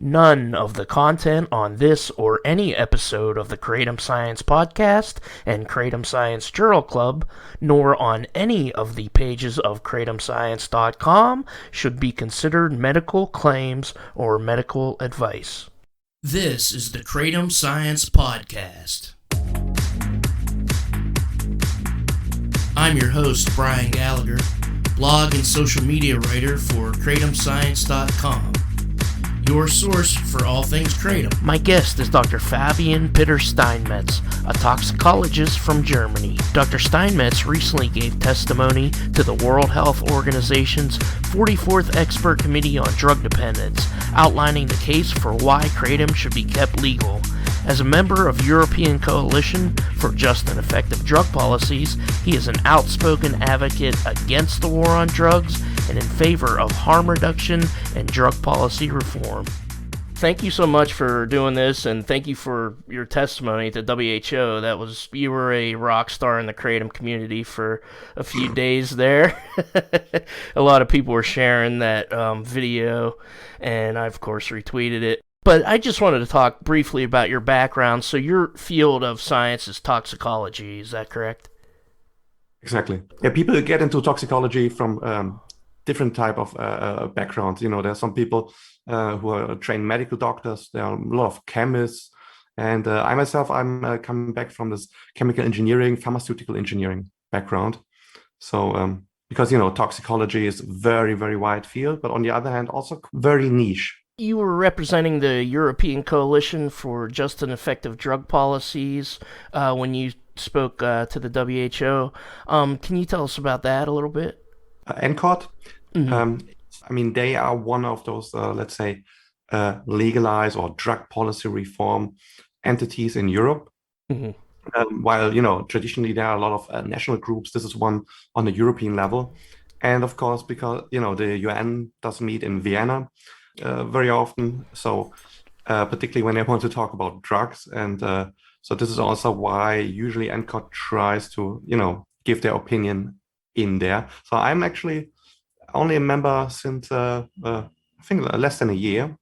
None of the content on this or any episode of the Kratom Science Podcast and Kratom Science Journal Club, nor on any of the pages of KratomScience.com, should be considered medical claims or medical advice. This is the Kratom Science Podcast. I'm your host, Brian Gallagher, blog and social media writer for KratomScience.com. Your source for all things Kratom. My guest is Dr. Fabian Pitter Steinmetz, a toxicologist from Germany. Dr. Steinmetz recently gave testimony to the World Health Organization's 44th Expert Committee on Drug Dependence, outlining the case for why Kratom should be kept legal. As a member of European Coalition for Just and Effective Drug Policies, he is an outspoken advocate against the war on drugs and in favor of harm reduction and drug policy reform. Thank you so much for doing this, and thank you for your testimony at the WHO. You were a rock star in the Kratom community for a few days there. A lot of people were sharing that video, and I, of course, retweeted it. But I just wanted to talk briefly about your background. So your field of science is toxicology, is that correct? Exactly. Yeah, people get into toxicology from different type of backgrounds. You know, there are some people who are trained medical doctors. There are a lot of chemists. And I myself, I'm coming back from this chemical engineering, pharmaceutical engineering background. So because, you know, toxicology is a very, very wide field, but on the other hand, also very niche. You were representing the European Coalition for Just and Effective Drug Policies when you spoke to the WHO. Can you tell us about that a little bit? NCOT, Mm-hmm. I mean, they are one of those, let's say, legalized or drug policy reform entities in Europe. Mm-hmm. While, you know, traditionally there are a lot of national groups, this is one on the European level. And of course, because, you know, the UN does meet in Vienna very often. So particularly when they want to talk about drugs. And so this is also why usually NCOT tries to, you know, give their opinion in there. So I'm actually only a member since I think less than a year.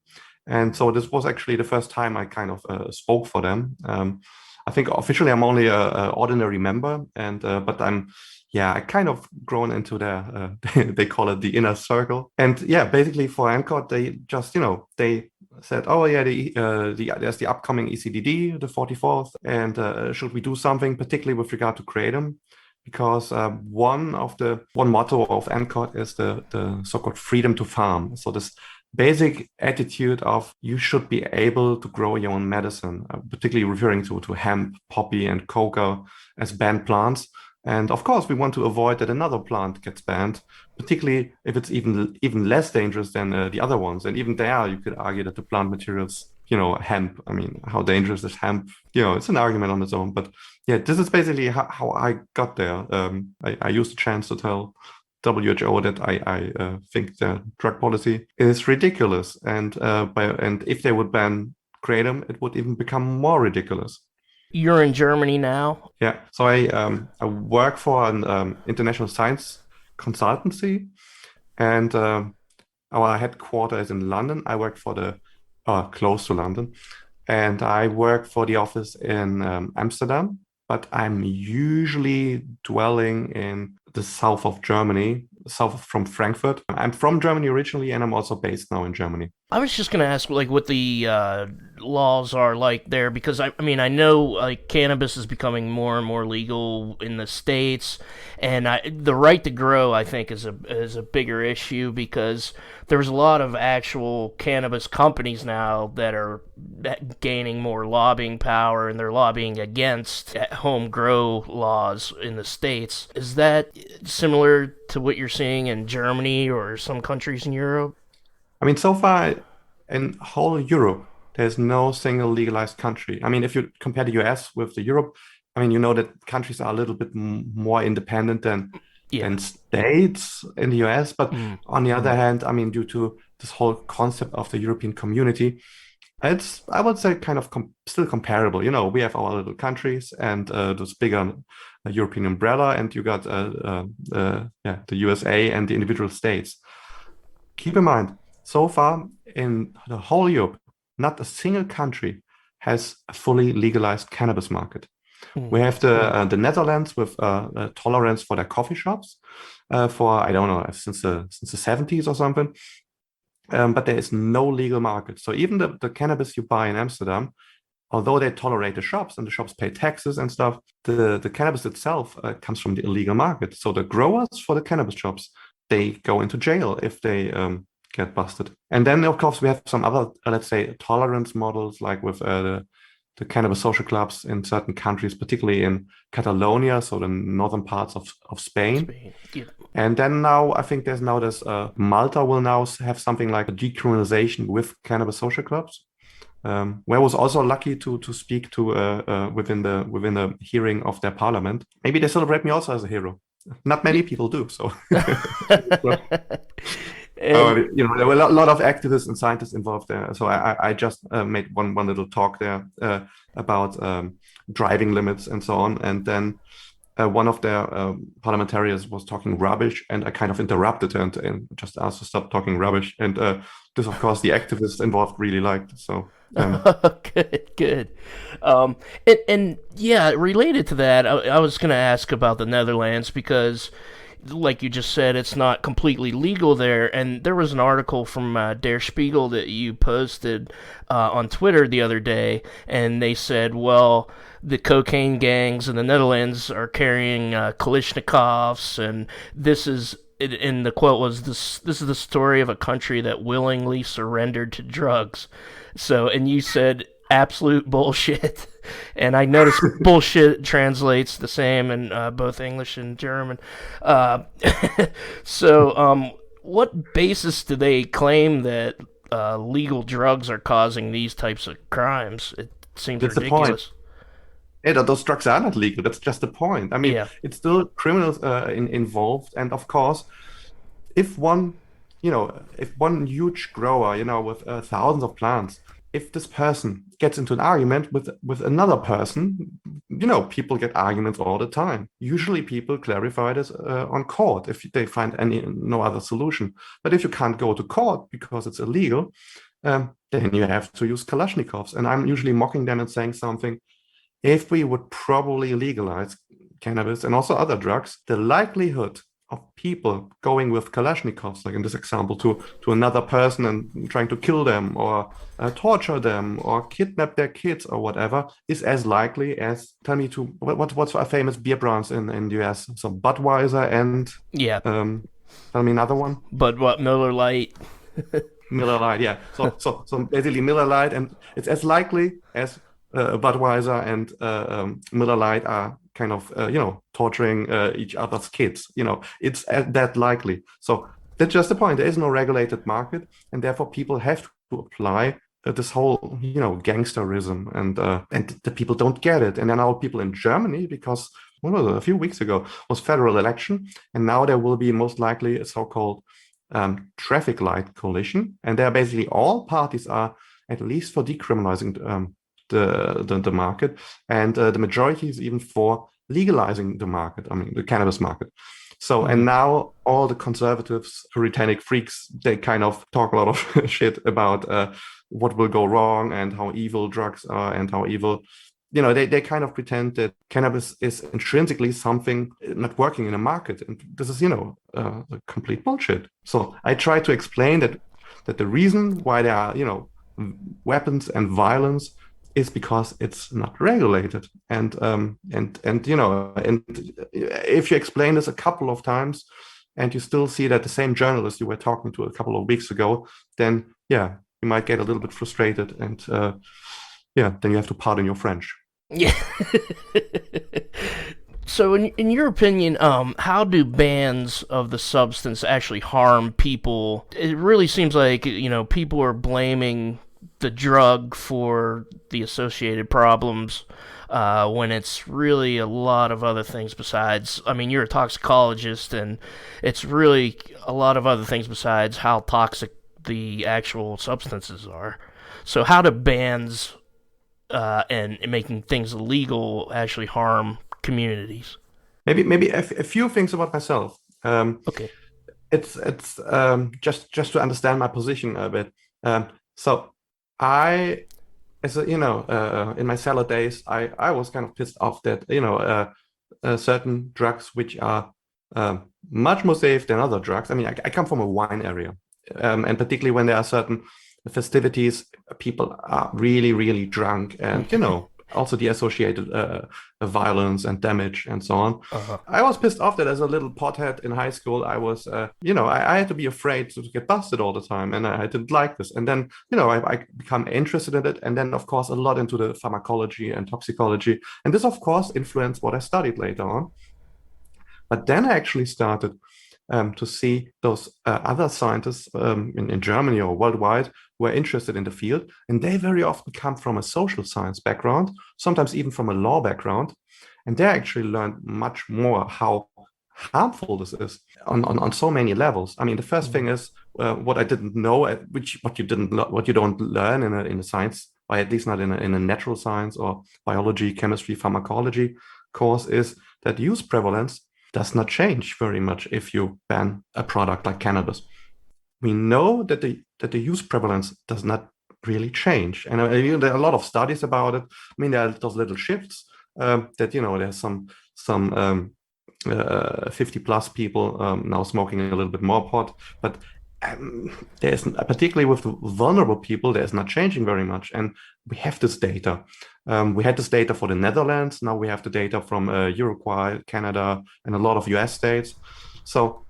And so this was actually the first time I kind of spoke for them. I think officially I'm only a ordinary member, and but I kind of grown into their they call it the inner circle. And yeah, basically for NCOT, they just, you know, they said, oh yeah, there's the upcoming ECDD, the 44th, and should we do something particularly with regard to Kratom? Because one motto of NCOT is the so-called freedom to farm. So this basic attitude of you should be able to grow your own medicine, particularly referring to hemp, poppy, and coca as banned plants. And of course, we want to avoid that another plant gets banned, particularly if it's even less dangerous than the other ones. And even there, you could argue that the plant materials, you know, hemp. I mean, how dangerous is hemp? You know, it's an argument on its own. But yeah, this is basically how I got there. I used the chance to tell WHO that I think the drug policy is ridiculous, and if they would ban Kratom, it would even become more ridiculous. You're in Germany now? Yeah, so I work for an international science consultancy, and our headquarters is in London. I work for the close to London, and I work for the office in Amsterdam. But I'm usually dwelling in the south of Germany, south from Frankfurt. I'm from Germany originally, and I'm also based now in Germany. I was just going to ask, like, what the laws are like there, because, I mean, I know, like, cannabis is becoming more and more legal in the States, and the right to grow, I think, is a bigger issue, because there's a lot of actual cannabis companies now that are gaining more lobbying power, and they're lobbying against home grow laws in the States. Is that similar to what you're seeing in Germany or some countries in Europe? I mean, so far in whole Europe, there's no single legalized country. I mean, if you compare the US with the Europe, I mean, you know that countries are a little bit more independent than states in the US. But on the other hand, I mean, due to this whole concept of the European community, it's, I would say, kind of still comparable. You know, we have our little countries and this bigger European umbrella, and you got the USA and the individual states. Keep in mind, so far in the whole Europe, not a single country has a fully legalized cannabis market. We have the Netherlands with tolerance for their coffee shops for, I don't know, since the 70s or something. But there is no legal market. So even the cannabis you buy in Amsterdam, although they tolerate the shops and the shops pay taxes and stuff, the cannabis itself comes from the illegal market. So the growers for the cannabis shops, they go into jail if they get busted. And then, of course, we have some other, let's say, tolerance models, like with the cannabis social clubs in certain countries, particularly in Catalonia, so the northern parts of Spain. Yeah. And then now, I think there's Malta will now have something like a decriminalization with cannabis social clubs. Where I was also lucky to speak to within the hearing of their parliament. Maybe they celebrate me also as a hero. Not many people do, so. There were a lot of activists and scientists involved there. So I just made one little talk there about driving limits and so on. And then one of their parliamentarians was talking rubbish, and I kind of interrupted her and just asked to stop talking rubbish. And this, of course, the activists involved really liked. So good. And yeah, related to that, I was going to ask about the Netherlands because, like you just said, it's not completely legal there. And there was an article from Der Spiegel that you posted on Twitter the other day, and they said, well, the cocaine gangs in the Netherlands are carrying Kalashnikovs, and this is, and the quote was, this is the story of a country that willingly surrendered to drugs. So, and you said absolute bullshit. And I noticed bullshit translates the same in both English and German. So, what basis do they claim that legal drugs are causing these types of crimes? It seems That's ridiculous. The point. Those drugs are not legal. That's just the point. I mean, it's still criminals involved. And of course, if one huge grower, with thousands of plants, if this person gets into an argument with another person, people get arguments all the time. Usually people clarify this on court if they find no other solution. But if you can't go to court because it's illegal, then you have to use Kalashnikovs. And I'm usually mocking them and saying something. If we would probably legalize cannabis and also other drugs, the likelihood of people going with Kalashnikovs, like in this example, to another person and trying to kill them or torture them or kidnap their kids or whatever, is as likely as, tell me what's our famous beer brands in the US? So Budweiser and tell me another one. Miller Lite. Miller Lite, yeah. So basically Miller Lite, and it's as likely as Budweiser and Miller Lite are kind of, torturing each other's kids. It's that likely. So that's just the point. There is no regulated market, and therefore people have to apply this whole, gangsterism, and the people don't get it. And then now people in Germany, because a few weeks ago was federal election, and now there will be most likely a so-called traffic light coalition, and there basically all parties are at least for decriminalizing the market, and the majority is even for legalizing the market. I mean, the cannabis market. So, and now all the conservatives, puritanic freaks, they kind of talk a lot of shit about what will go wrong and how evil drugs are and how evil, they kind of pretend that cannabis is intrinsically something not working in a market. And this is, complete bullshit. So I try to explain that the reason why there are, weapons and violence is because it's not regulated. And if you explain this a couple of times and you still see that the same journalist you were talking to a couple of weeks ago, then you might get a little bit frustrated, and then you have to pardon your French. Yeah. So in your opinion, how do bans of the substance actually harm people? It really seems like, people are blaming the drug for the associated problems when it's really a lot of other things besides. I mean, you're a toxicologist, and it's really a lot of other things besides how toxic the actual substances are. So how do bans and making things illegal actually harm communities? Maybe a few things about myself. Okay. It's just to understand my position a bit. So In my cellar days, I was kind of pissed off that certain drugs which are much more safe than other drugs. I mean, I come from a wine area, and particularly when there are certain festivities, people are really, really drunk, and also the associated violence and damage and so on. Uh-huh. I was pissed off that as a little pothead in high school, I was, I had to be afraid to get busted all the time, and I didn't like this. And then, I become interested in it, and then, of course, a lot into the pharmacology and toxicology. And this, of course, influenced what I studied later on. But then I actually started to see those other scientists in Germany or worldwide who are interested in the field. And they very often come from a social science background, sometimes even from a law background. And they actually learned much more how harmful this is on so many levels. I mean, the first thing is what I didn't know, what you don't learn in a science, or at least not in a natural science or biology, chemistry, pharmacology course, is that use prevalence does not change very much if you ban a product like cannabis. We know that the use prevalence does not really change, and there are a lot of studies about it. I mean, there are those little shifts that there's some 50 plus people now smoking a little bit more pot, but there's particularly with the vulnerable people, there's not changing very much, and we have this data. We had this data for the Netherlands. Now we have the data from Uruguay, Canada, and a lot of US states. So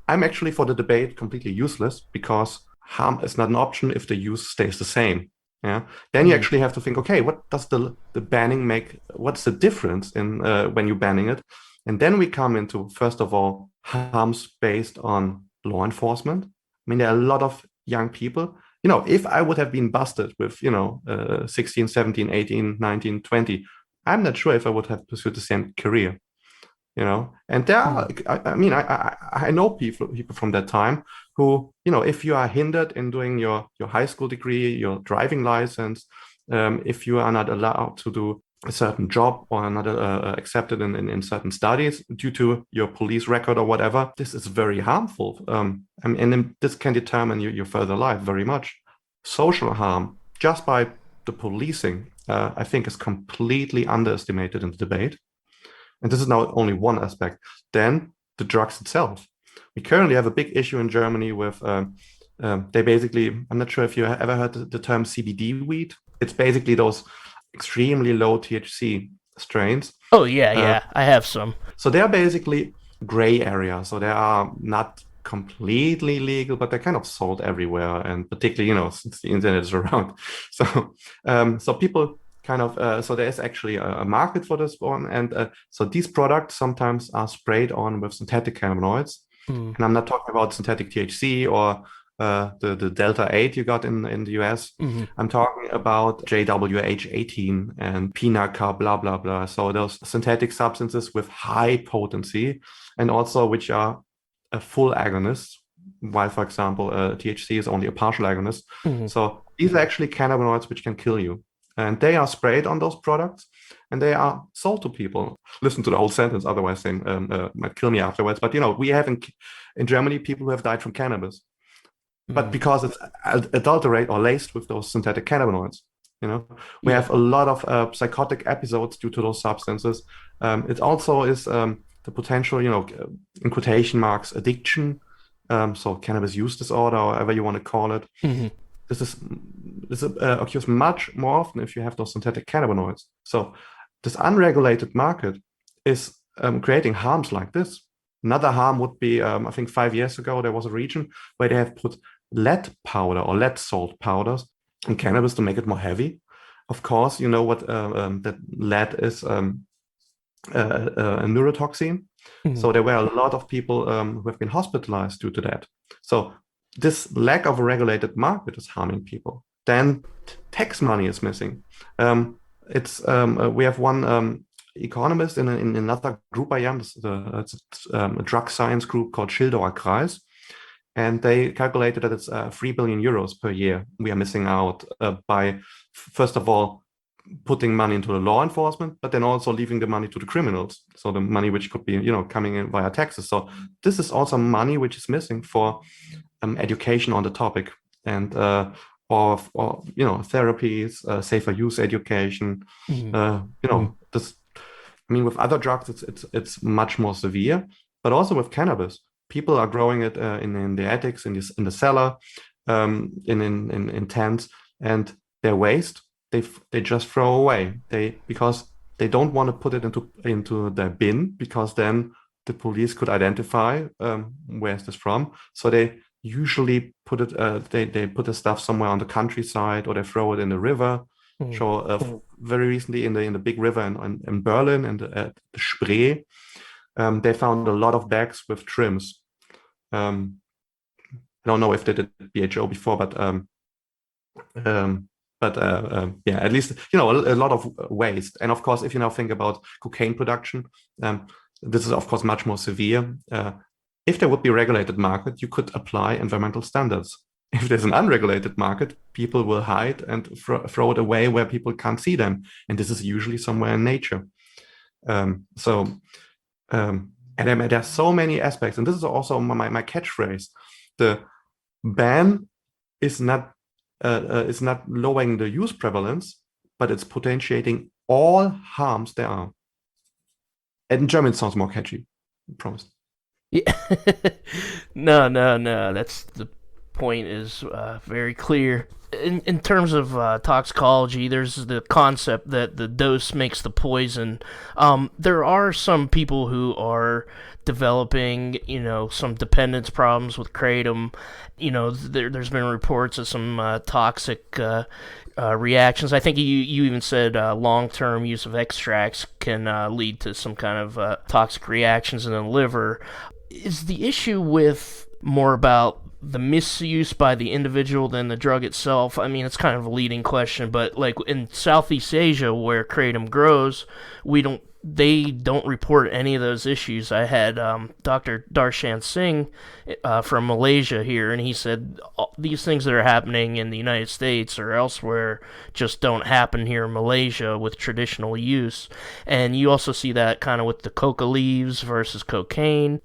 I'm actually for the debate completely useless, because harm is not an option if the use stays the same. Yeah. Then you actually have to think, okay, what does the banning make? What's the difference in when you're banning it? And then we come into, first of all, harms based on law enforcement. I mean, there are a lot of young people. If I would have been busted with, 16, 17, 18, 19, 20, I'm not sure if I would have pursued the same career, And there are, I know people from that time who, if you are hindered in doing your high school degree, your driving license, if you are not allowed to do a certain job or not accepted in certain studies due to your police record or whatever, this is very harmful. And this can determine your further life very much. Social harm just by the policing, I think, is completely underestimated in the debate. And this is now only one aspect. Then the drugs itself. We currently have a big issue in Germany with, they basically, I'm not sure if you ever heard the term CBD weed. It's basically those extremely low THC strains. Oh, yeah, I have some. So they are basically gray area. So they are not completely legal, but they're kind of sold everywhere. And particularly, since the internet is around. So people kind of, so there is actually a market for this one. And so these products sometimes are sprayed on with synthetic cannabinoids. And I'm not talking about synthetic THC or the Delta 8 you got in the US. I'm talking about JWH18 and PINACA, blah, blah, blah. So those synthetic substances with high potency and also which are a full agonist, while, for example, THC is only a partial agonist. So these are actually cannabinoids which can kill you. And they are sprayed on those products and they are sold to people. Listen to the whole sentence, otherwise they might kill me afterwards. But, we have in Germany people who have died from cannabis. But because it's adulterated or laced with those synthetic cannabinoids, we have a lot of psychotic episodes due to those substances. It also is the potential, in quotation marks, addiction. So cannabis use disorder, or whatever you want to call it. This occurs much more often if you have those synthetic cannabinoids. So this unregulated market is creating harms like this. Another harm would be, I think 5 years ago, there was a region where they have put lead powder or lead salt powders in cannabis to make it more heavy. Of course, you know what that lead is a neurotoxin. So there were a lot of people who have been hospitalized due to that. So this lack of a regulated market is harming people. Then tax money is missing. We have one economist in another group I am. It's a drug science group called Schildauer Kreis. And they calculated that it's 3 billion euros per year we are missing out by, first of all, putting money into the law enforcement, but then also leaving the money to the criminals. So the money which could be, coming in via taxes. So this is also money which is missing for education on the topic. And or therapies, safer use education. This. I mean, with other drugs, it's much more severe, but also with cannabis, people are growing it in the attics, in the cellar, in tents, and their waste they just throw away. Because they don't want to put it into their bin, because then the police could identify where's this from. So they usually put it they put the stuff somewhere on the countryside, or they throw it in the river. So very recently in the big river in Berlin, and the Spree, they found a lot of bags with trims. I don't know if they did BHO before, but yeah, at least a lot of waste. And of course, if you now think about cocaine production, this is of course much more severe. If there would be a regulated market, you could apply environmental standards. If there's an unregulated market, people will hide and throw it away where people can't see them. And this is usually somewhere in nature. And there are so many aspects. And this is also my catchphrase. The ban is not lowering the use prevalence, but it's potentiating all harms there are. And in German, it sounds more catchy. I promise. Yeah. No. That's the point is very clear. In terms of toxicology, there's the concept that the dose makes the poison. There are some people who are developing, some dependence problems with kratom. There's been reports of some toxic reactions. I think you even said long-term use of extracts can lead to some kind of toxic reactions in the liver. Is the issue with more about the misuse by the individual than the drug itself? I mean, it's kind of a leading question, but like in Southeast Asia where kratom grows, they don't report any of those issues. I had Dr. Darshan Singh from Malaysia here, and he said these things that are happening in the United States or elsewhere just don't happen here in Malaysia with traditional use. And you also see that kind of with the coca leaves versus cocaine.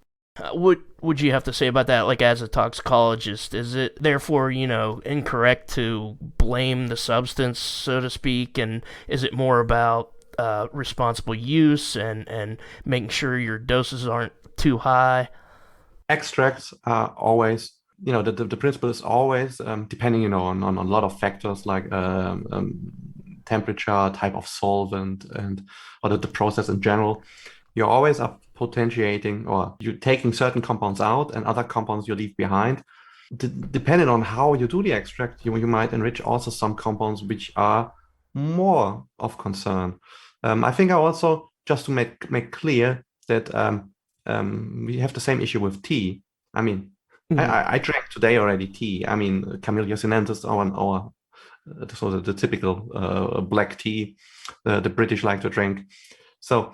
What would you have to say about that, like as a toxicologist? Is it therefore, incorrect to blame the substance, so to speak, and is it more about responsible use and making sure your doses aren't too high? Extracts are always, the principle is always depending, on a lot of factors like temperature, type of solvent, or the process in general. You always are potentiating, or you're taking certain compounds out and other compounds you leave behind. Depending on how you do the extract, you might enrich also some compounds which are more of concern. I think I also, just to make clear that we have the same issue with tea. I mean, I drank today already tea. I mean, Camellia sinensis, so the typical black tea the British like to drink. So,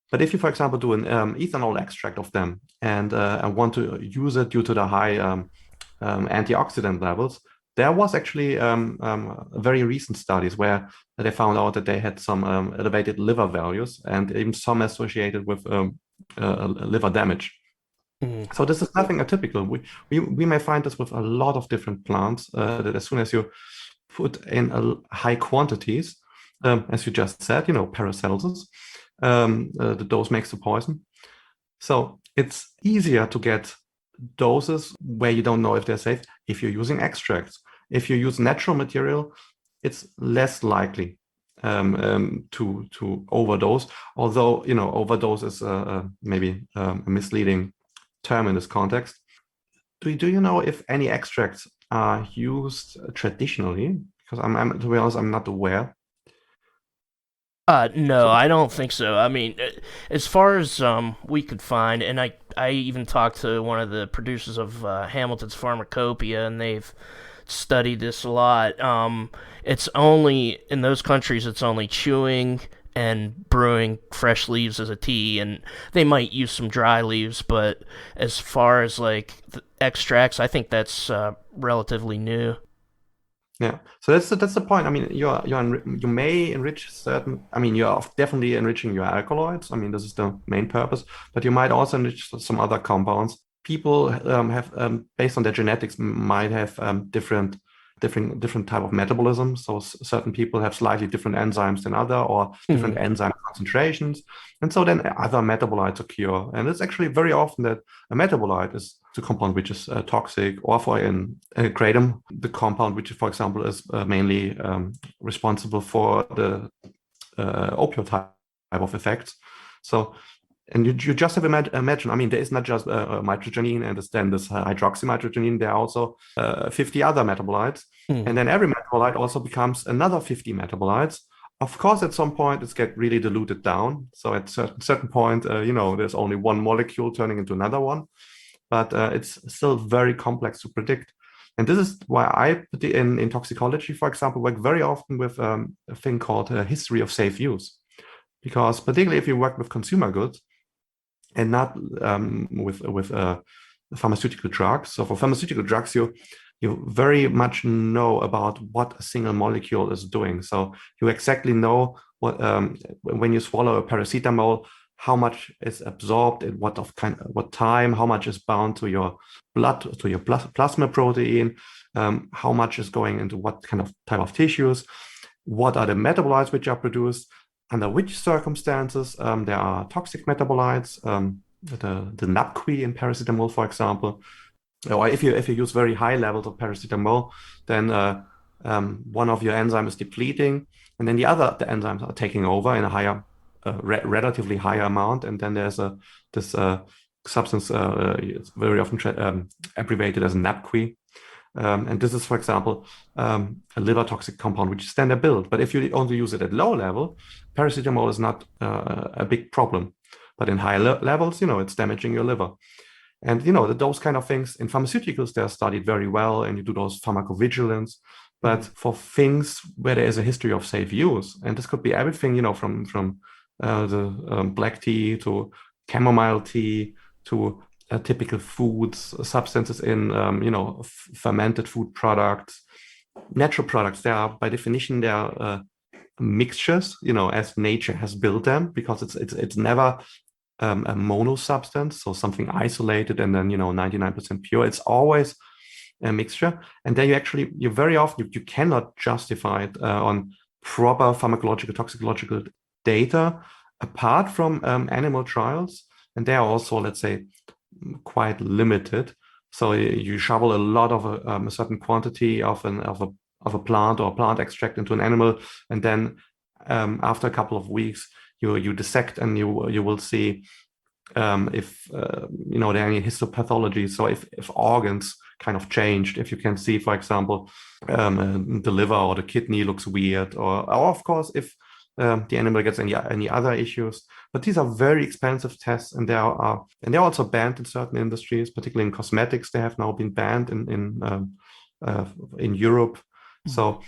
but if you, for example, do an ethanol extract of them and want to use it due to the high antioxidant levels, there was actually very recent studies where they found out that they had some elevated liver values and even some associated with liver damage. So this is nothing atypical. We may find this with a lot of different plants, that as soon as you put in high quantities, as you just said, Paracelsus, the dose makes the poison. So it's easier to get doses where you don't know if they're safe if you're using extracts. If you use natural material, it's less likely to overdose. Although overdose is maybe a misleading term in this context. Do you know if any extracts are used traditionally? Because I'm to be honest, I'm not aware. No, I don't think so. I mean, as far as we could find, and I even talked to one of the producers of Hamilton's Pharmacopoeia, and they've studied this a lot. It's only, in those countries, it's only chewing and brewing fresh leaves as a tea, and they might use some dry leaves, but as far as like the extracts, I think that's relatively new. Yeah, so that's the point. I mean, you may enrich certain. I mean, you're definitely enriching your alkaloids. I mean, this is the main purpose. But you might also enrich some other compounds. People have, based on their genetics, might have different different type of metabolism. So certain people have slightly different enzymes than other, or different enzyme concentrations. And so then other metabolites occur. And it's actually very often that a metabolite is the compound which is toxic, or for in kratom, the compound which, for example, is mainly responsible for the opioid type of effects. So, and you just have imagine, I mean, there is not just mitragynine and then this hydroxymitragynine, there are also 50 other metabolites. And then every metabolite also becomes another 50 metabolites. Of course, at some point, it's get really diluted down. So at certain point, there's only one molecule turning into another one. But it's still very complex to predict. And this is why I, in toxicology, for example, work very often with a thing called a history of safe use. Because particularly if you work with consumer goods and not with pharmaceutical drugs. So for pharmaceutical drugs, you very much know about what a single molecule is doing. So you exactly know what when you swallow a paracetamol, how much is absorbed at what time, how much is bound to your blood, to your plasma protein, how much is going into what kind of type of tissues, what are the metabolites which are produced, under which circumstances there are toxic metabolites, the NAPQI in paracetamol, for example. Or if you use very high levels of paracetamol, then one of your enzymes is depleting, and then the enzymes are taking over in a higher, relatively higher amount, and then there's this substance it's very often abbreviated as NAPQI. And this is, for example, a liver toxic compound, which is standard build. But if you only use it at low level, paracetamol is not a big problem. But in high levels, it's damaging your liver. And, those kind of things in pharmaceuticals, they're studied very well, and you do those pharmacovigilance. But for things where there is a history of safe use, and this could be everything, from the black tea to chamomile tea to typical foods, substances in, fermented food products, natural products. They are, by definition, they are mixtures, as nature has built them, because it's never a mono substance, so something isolated and then 99% pure. It's always a mixture, and then you very often you cannot justify it on proper pharmacological, toxicological data apart from animal trials, and they are also, let's say, quite limited. So you shovel a lot of a certain quantity of a plant or plant extract into an animal, and then after a couple of weeks you dissect, and you will see if there are any histopathology. So if organs kind of changed, if you can see, for example, the liver or the kidney looks weird, or of course if the animal gets any other issues. But these are very expensive tests, and they're also banned in certain industries, particularly in cosmetics. They have now been banned in Europe. So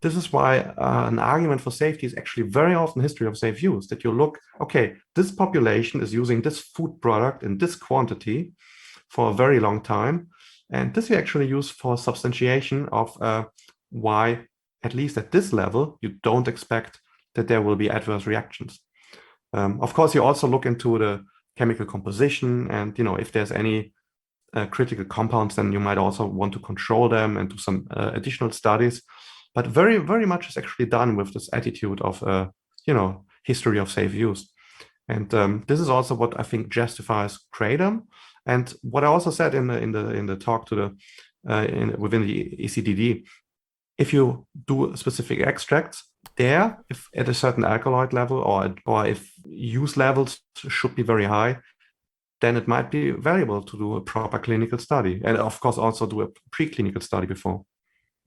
this is why an argument for safety is actually very often history of safe use. That you look, okay, this population is using this food product in this quantity for a very long time, and this you actually use for substantiation of why, at least at this level, you don't expect that there will be adverse reactions. Of course, you also look into the chemical composition, and if there's any critical compounds, then you might also want to control them and do some additional studies. But very, very much is actually done with this attitude of history of safe use, and this is also what I think justifies kratom. And what I also said in the talk to the within the ECDD, if you do specific extracts there, if at a certain alkaloid level or if use levels should be very high, then it might be valuable to do a proper clinical study, and of course also do a preclinical study before.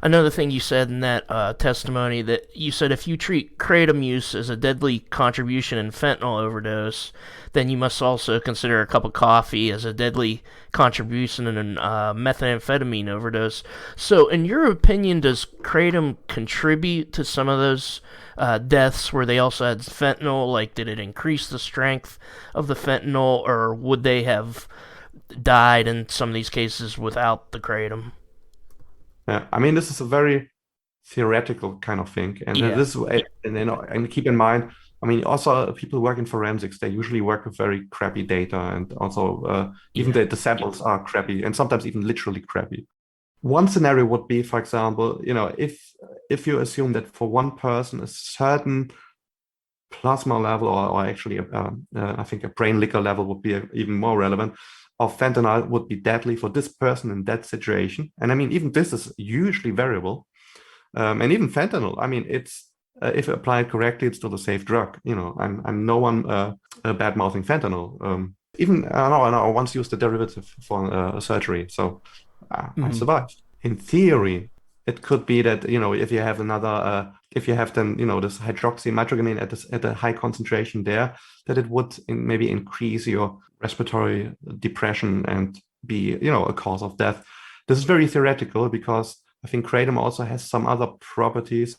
Another thing you said in that testimony, that you said if you treat kratom use as a deadly contribution in fentanyl overdose, then you must also consider a cup of coffee as a deadly contribution in methamphetamine overdose. So in your opinion, does kratom contribute to some of those deaths where they also had fentanyl? Like, did it increase the strength of the fentanyl, or would they have died in some of these cases without the kratom? Yeah, I mean, this is a very theoretical kind of thing, and and keep in mind, I mean, also people work in forensics, they usually work with very crappy data, and also even the samples are crappy, and sometimes even literally crappy. One scenario would be, for example, if you assume that for one person a certain plasma level, or actually I think a brain liquor level would be even more relevant, of fentanyl would be deadly for this person in that situation. And I mean, even this is hugely variable. And even fentanyl, I mean, it's if applied correctly, it's still a safe drug. I'm no one bad mouthing fentanyl. Even I once used a derivative for surgery, so I survived. In theory, it could be that if you have if you have then this hydroxynitrogenate at a high concentration there, that it would maybe increase your respiratory depression and be a cause of death. This is very theoretical because I think kratom also has some other properties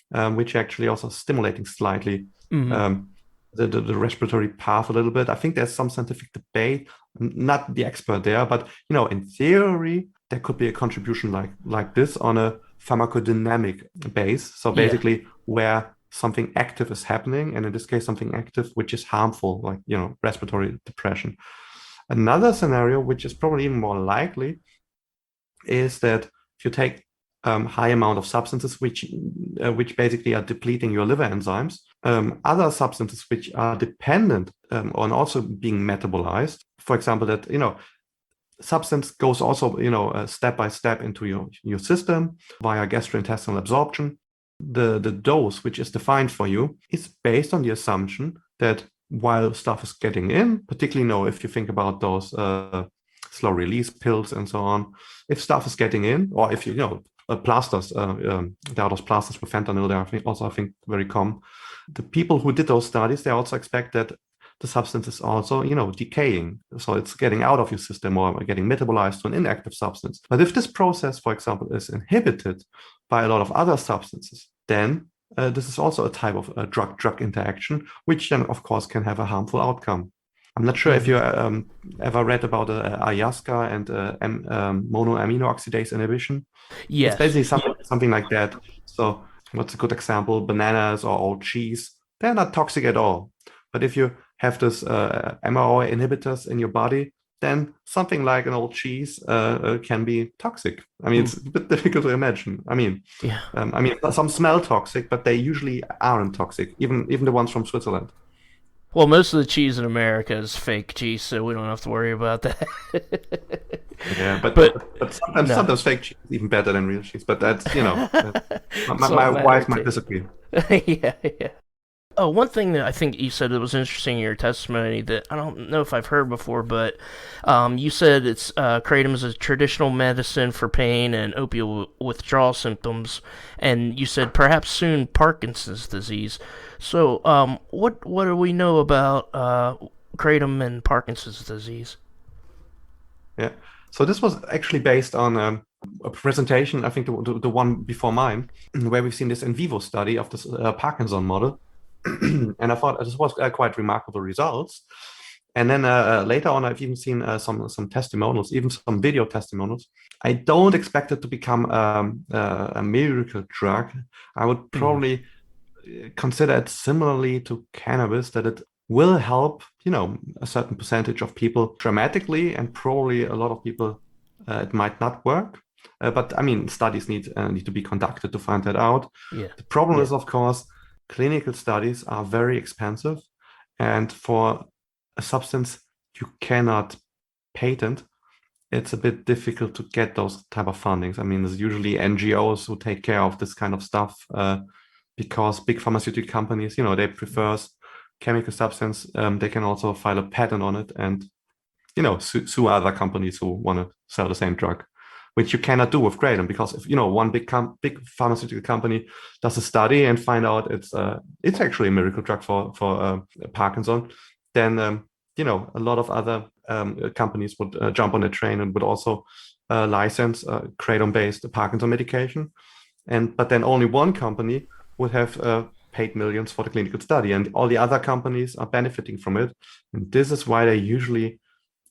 which actually also stimulating slightly the respiratory path a little bit. I think there's some scientific debate. I'm not the expert there, but in theory, there could be a contribution like this on a pharmacodynamic base. So basically, where something active is happening, and in this case, something active which is harmful, like respiratory depression. Another scenario, which is probably even more likely, is that if you take high amount of substances which basically are depleting your liver enzymes, other substances which are dependent on also being metabolized. For example, that substance goes also step by step into your system via gastrointestinal absorption. The dose which is defined for you is based on the assumption that while stuff is getting in, particularly if you think about those slow release pills and so on, if stuff is getting in, or if plasters, there are those plasters with fentanyl, they are also, I think, very common. The people who did those studies, they also expect that the substance is also, decaying. So it's getting out of your system or getting metabolized to an inactive substance. But if this process, for example, is inhibited by a lot of other substances, then this is also a type of drug-drug interaction, which then, of course, can have a harmful outcome. I'm not sure if you ever read about ayahuasca and monoamino oxidase inhibition. Yes. It's basically something like that. So what's a good example? Bananas or old cheese, they're not toxic at all. But if you have this MRO inhibitors in your body, then something like an old cheese can be toxic. I mean, it's a bit difficult to imagine. I mean, some smell toxic, but they usually aren't toxic, even the ones from Switzerland. Well, most of the cheese in America is fake cheese, so we don't have to worry about that. Yeah, but sometimes fake cheese is even better than real cheese. But that's my wife might disagree. Yeah. Oh, one thing that I think you said that was interesting in your testimony that I don't know if I've heard before, but you said it's kratom is a traditional medicine for pain and opioid withdrawal symptoms, and you said perhaps soon Parkinson's disease. So, what do we know about kratom and Parkinson's disease? Yeah, so this was actually based on a presentation, I think the one before mine, where we've seen this in vivo study of this Parkinson model. And I thought this was quite remarkable results. And then later on, I've even seen some testimonials, even some video testimonials. I don't expect it to become a miracle drug. I would probably consider it similarly to cannabis, that it will help, a certain percentage of people dramatically, and probably a lot of people it might not work. But I mean, studies need to be conducted to find that out. Yeah. The problem is, of course, clinical studies are very expensive, and for a substance you cannot patent, it's a bit difficult to get those type of fundings. I mean, there's usually NGOs who take care of this kind of stuff because big pharmaceutical companies, they prefer chemical substance. They can also file a patent on it and, sue other companies who want to sell the same drug, which you cannot do with kratom, because if one big pharmaceutical company does a study and find out it's actually a miracle drug for Parkinson, then a lot of other companies would jump on the train and would also license kratom-based Parkinson medication, but then only one company would have paid millions for the clinical study, and all the other companies are benefiting from it. And this is why they usually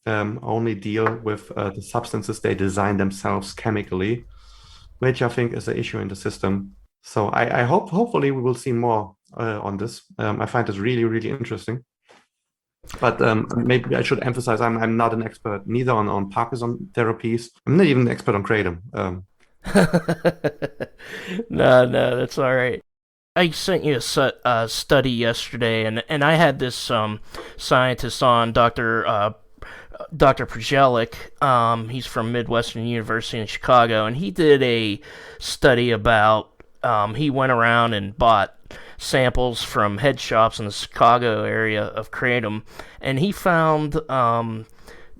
only deal with the substances they design themselves chemically, which I think is an issue in the system. So I hopefully we will see more on this. I find this really, really interesting. But maybe I should emphasize I'm not an expert neither on Parkinson therapies. I'm not even an expert on Kratom. No, that's all right. I sent you a study yesterday, and I had this scientist on, Dr. Przelik. He's from Midwestern University in Chicago, and he did a study about. He went around and bought samples from head shops in the Chicago area of kratom, and he found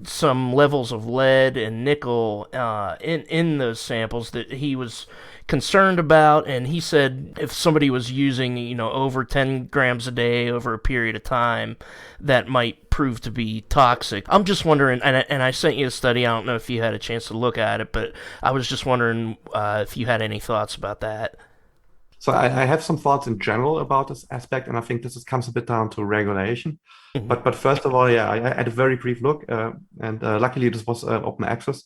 some levels of lead and nickel in those samples that he was concerned about. And he said if somebody was using over 10 grams a day over a period of time, that might prove to be toxic. I'm just wondering, and I sent you a study. I don't know if you had a chance to look at it, but I was just wondering if you had any thoughts about that. So I have some thoughts in general about this aspect, and I think comes a bit down to regulation. Mhm. But first of all, yeah, I had a very brief look, and luckily this was open access.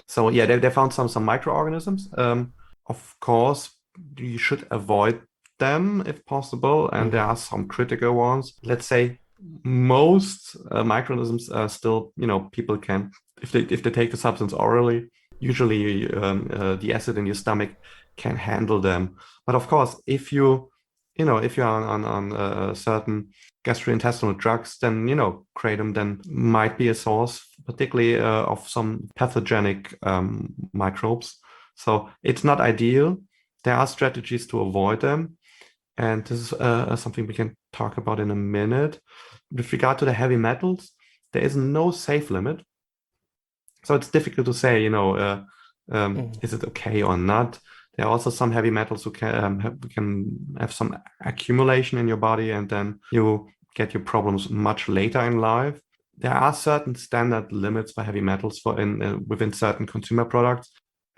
So yeah, they found some microorganisms. Of course, you should avoid them if possible, and there are some critical ones. Let's say most microorganisms are still, people can if they take the substance orally, usually the acid in your stomach can handle them. But of course, if you're on certain gastrointestinal drugs, then kratom then might be a source, particularly of some pathogenic microbes. So it's not ideal. There are strategies to avoid them, and this is something we can talk about in a minute. With regard to the heavy metals, there is no safe limit, so it's difficult to say, is it okay or not. There are also some heavy metals who can have some accumulation in your body, and then you get your problems much later in life. There are certain standard limits for heavy metals within certain consumer products.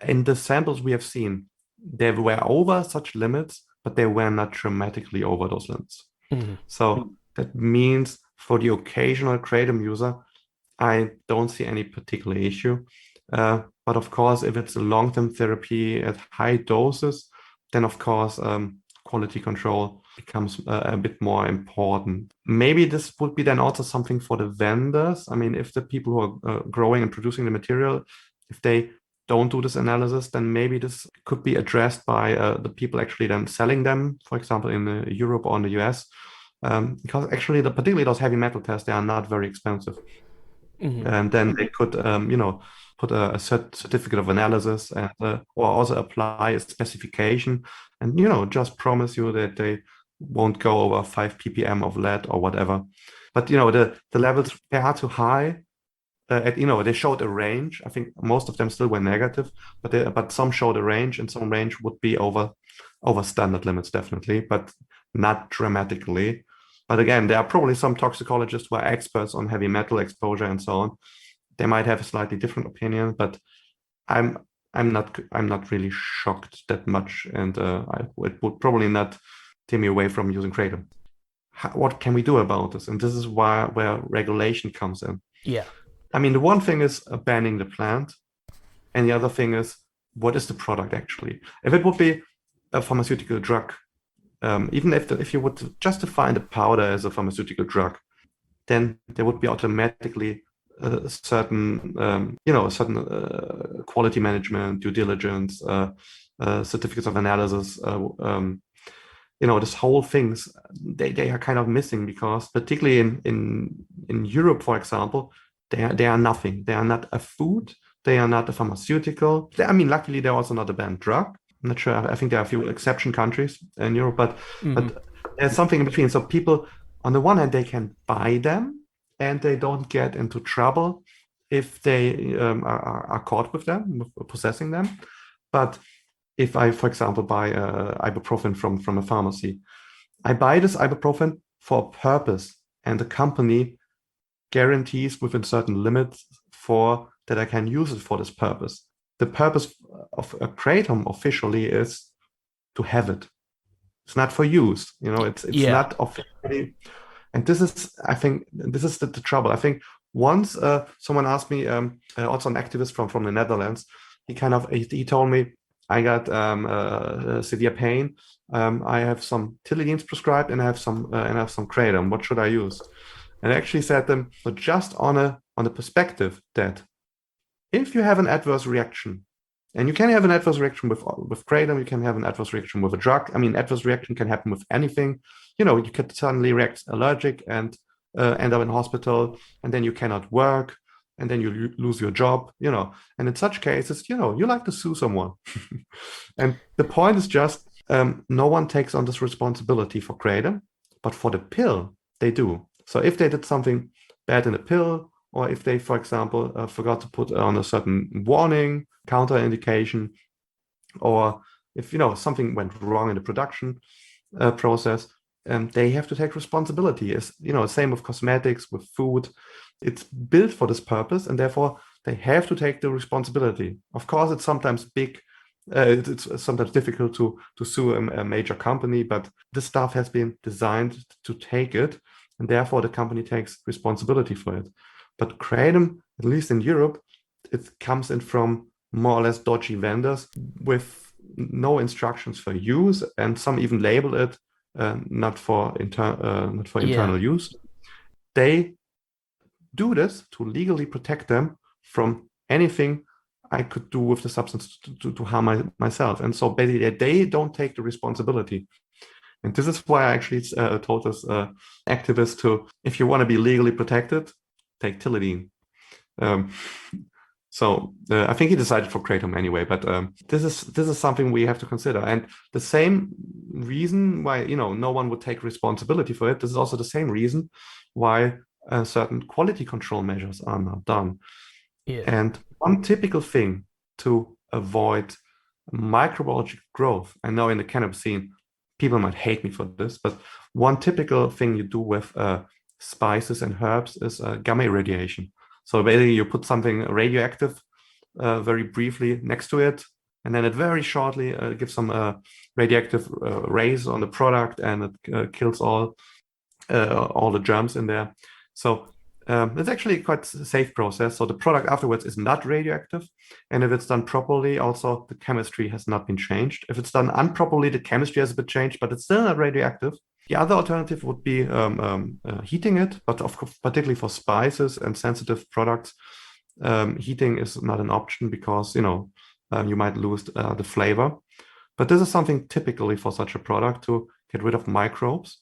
In the samples we have seen, they were over such limits, but they were not dramatically over those limits. Mhm. So that means for the occasional kratom user, I don't see any particular issue. But of course, if it's a long-term therapy at high doses, then of course quality control becomes a bit more important. Maybe this would be then also something for the vendors. I mean, if the people who are growing and producing the material, if they don't do this analysis, then maybe this could be addressed by the people actually then selling them, for example, in Europe or in the US. Because actually, particularly those heavy metal tests, they are not very expensive. Mhm. And then they could, put a certificate of analysis and or also apply a specification, and just promise you that they won't go over 5 ppm of lead or whatever. But the levels, they are too high. They showed a range. I think most of them still were negative, but some showed a range, and some range would be over standard limits definitely, but not dramatically. But again, there are probably some toxicologists who are experts on heavy metal exposure and so on. They might have a slightly different opinion, but I'm not really shocked that much, and it would probably not tear me away from using kratom. What can we do about this? And this is where regulation comes in. Yeah. I mean, the one thing is banning the plant, and the other thing is what is the product actually? If it would be a pharmaceutical drug, even if you would just define the powder as a pharmaceutical drug, then there would be automatically certain quality management, due diligence, certificates of analysis. This whole things they are kind of missing, because particularly in Europe, for example, they are nothing. They are not a food. They are not a pharmaceutical. I mean, luckily they're also not a banned drug. I'm not sure. I think there are a few exception countries in Europe, but there's something in between. So people, on the one hand, they can buy them, and they don't get into trouble if they are caught with possessing them. But if I, for example, buy ibuprofen from a pharmacy, I buy this ibuprofen for a purpose, and the company guarantees within certain limits for that I can use it for this purpose. The purpose of a kratom officially is to have it. It's not for use. It's Yeah. not officially. And this is, I think, this is the trouble. I think once someone asked me, also an activist from the Netherlands, he told me, I got severe pain. I have some tillidines prescribed, and I have some kratom. What should I use? And I actually said them, so just on a perspective that if you have an adverse reaction, and you can have an adverse reaction with kratom, you can have an adverse reaction with a drug. I mean, adverse reaction can happen with anything. You could suddenly react allergic and end up in hospital, and then you cannot work, and then you lose your job. And in such cases, you like to sue someone. And the point is just no one takes on this responsibility for kratom, but for the pill, they do. So if they did something bad in the pill, or if they, for example, forgot to put on a certain warning, counterindication, or if something went wrong in the production process, they have to take responsibility. It's same with cosmetics, with food. It's built for this purpose, and therefore they have to take the responsibility. Of course, it's sometimes big. It's sometimes difficult to sue a major company, but this stuff has been designed to take it, and therefore the company takes responsibility for it. But kratom, at least in Europe, it comes in from more or less dodgy vendors with no instructions for use, and some even label it not for internal use. They do this to legally protect them from anything I could do with the substance to harm myself. And so basically, they don't take the responsibility. And this is why I actually told this activist to, if you want to be legally protected, take Tilidine. So I think he decided for kratom anyway, but this is something we have to consider. And the same reason why no one would take responsibility for it. This is also the same reason why certain quality control measures are not done. Yeah. And one typical thing to avoid microbiological growth, I know in the cannabis scene, people might hate me for this, but one typical thing you do with spices and herbs is gamma irradiation. So basically you put something radioactive very briefly next to it, and then it very shortly gives some radioactive rays on the product, and it kills all the germs in there. So it's actually quite a safe process. So the product afterwards is not radioactive. And if it's done properly, also the chemistry has not been changed. If it's done improperly, the chemistry has been changed, but it's still not radioactive. The other alternative would be heating it, but of course, particularly for spices and sensitive products, heating is not an option because, you might lose the flavor. But this is something typically for such a product to get rid of microbes.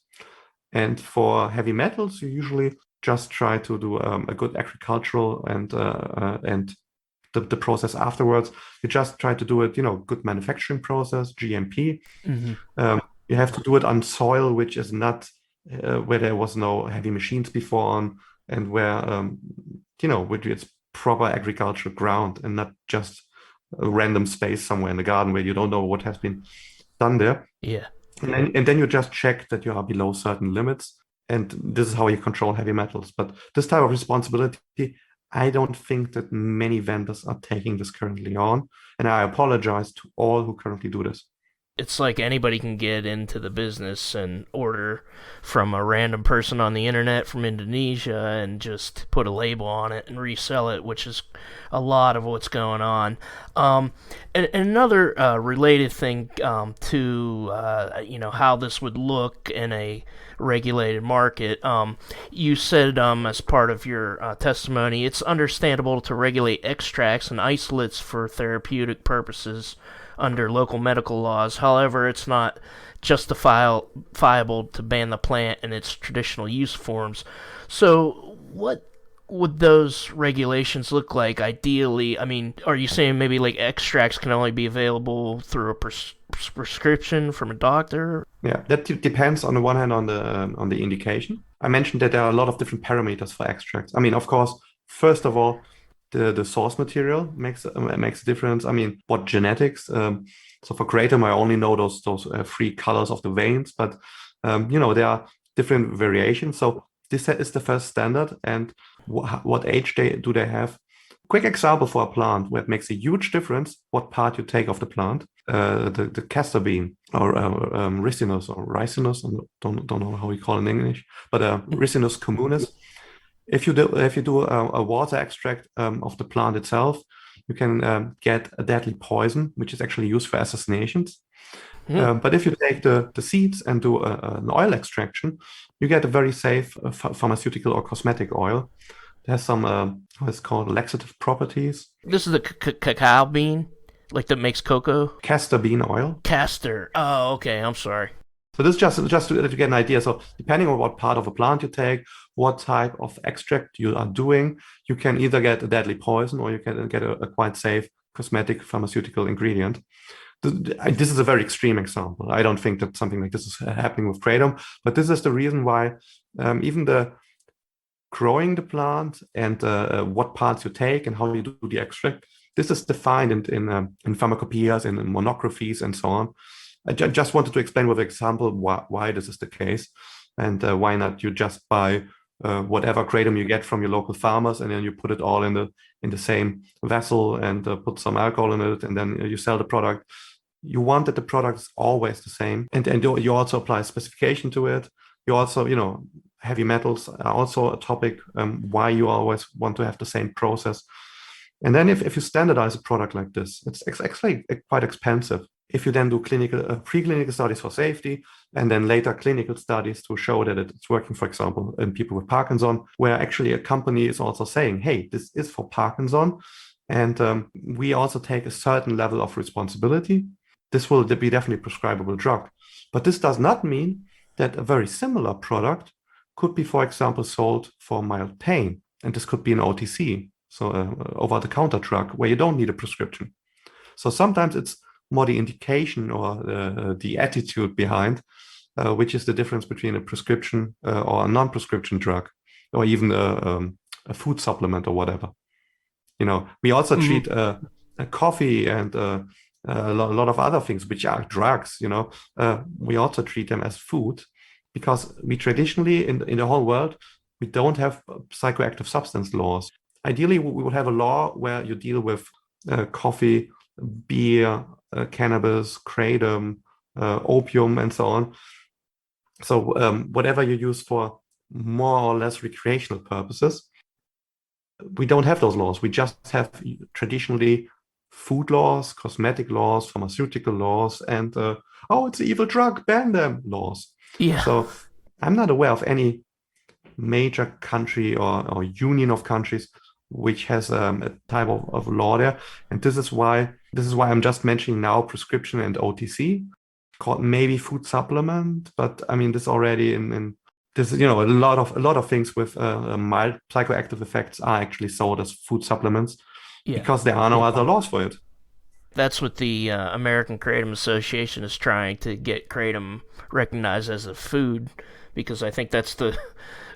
And for heavy metals, you usually just try to do a good agricultural and the process afterwards. You just try to do it, good manufacturing process, GMP. Mm-hmm. You have to do it on soil which is not where there was no heavy machines before on, and where which it's proper agricultural ground and not just a random space somewhere in the garden where you don't know what has been done there. Yeah. And then you just check that you are below certain limits. And this is how you control heavy metals. But this type of responsibility, I don't think that many vendors are taking this currently on. And I apologize to all who currently do this. It's like anybody can get into the business and order from a random person on the internet from Indonesia and just put a label on it and resell it, which is a lot of what's going on. And another related thing to how this would look in a regulated market. You said as part of your testimony, it's understandable to regulate extracts and isolates for therapeutic purposes under local medical laws. However, it's not justifiable to ban the plant in its traditional use forms. So what would those regulations look like ideally? I mean, are you saying maybe like extracts can only be available through a prescription from a doctor? Yeah, that depends on the one hand on the indication. I mentioned that there are a lot of different parameters for extracts. I mean, of course, first of all, the source material makes a difference. I mean, what genetics? So for kratom, I only know those 3 colors of the veins, but there are different variations. So this is the first standard, and what age do they have? Quick example for a plant where it makes a huge difference what part you take of the plant. The castor bean or ricinus or ricinus, I don't know how we call it in English, but Ricinus communis. If you do a water extract of the plant itself, you can get a deadly poison, which is actually used for assassinations. But if you take the seeds and do an oil extraction, you get a very safe pharmaceutical or cosmetic oil. It has some what's called laxative properties. This is the cacao bean, like that makes cocoa. Castor bean oil. Castor. Oh, okay. I'm sorry. So this is just to get an idea. So depending on what part of a plant you take, what type of extract you are doing, you can either get a deadly poison or you can get a quite safe cosmetic pharmaceutical ingredient. This is a very extreme example. I don't think that something like this is happening with Kratom, but this is the reason why even the growing the plant and what parts you take and how you do the extract, this is defined in pharmacopoeias and in monographies and so on. I just wanted to explain with an example why this is the case, and why not you just buy whatever kratom you get from your local farmers, and then you put it all in the same vessel and put some alcohol in it, and then you sell the product. You want that the product is always the same, and you also apply specification to it. You also, heavy metals are also a topic, why you always want to have the same process. And then if you standardize a product like this, it's actually quite expensive. If you then do preclinical studies for safety, and then later clinical studies to show that it's working, for example, in people with Parkinson, where actually a company is also saying, hey, this is for Parkinson, and we also take a certain level of responsibility. This will be definitely a prescribable drug. But this does not mean that a very similar product could be, for example, sold for mild pain. And this could be an OTC, so over-the-counter drug, where you don't need a prescription. So sometimes it's more the indication or the attitude behind, which is the difference between a prescription or a non-prescription drug, or even a food supplement or whatever. We also treat a coffee and a lot of other things, which are drugs. We also treat them as food, because we traditionally in the whole world, we don't have psychoactive substance laws. Ideally, we would have a law where you deal with coffee, beer, cannabis, kratom, opium, and so on. So whatever you use for more or less recreational purposes, we don't have those laws. We just have traditionally food laws, cosmetic laws, pharmaceutical laws, and it's an evil drug, ban them laws. Yeah. So I'm not aware of any major country or union of countries which has a type of law there. And this is why I'm just mentioning now prescription and OTC, called maybe food supplement. But I mean, this already in this, a lot of things with mild psychoactive effects are actually sold as food supplements, because there are no other laws for it. That's what the American Kratom Association is trying to get kratom recognized as a food, because I think that's the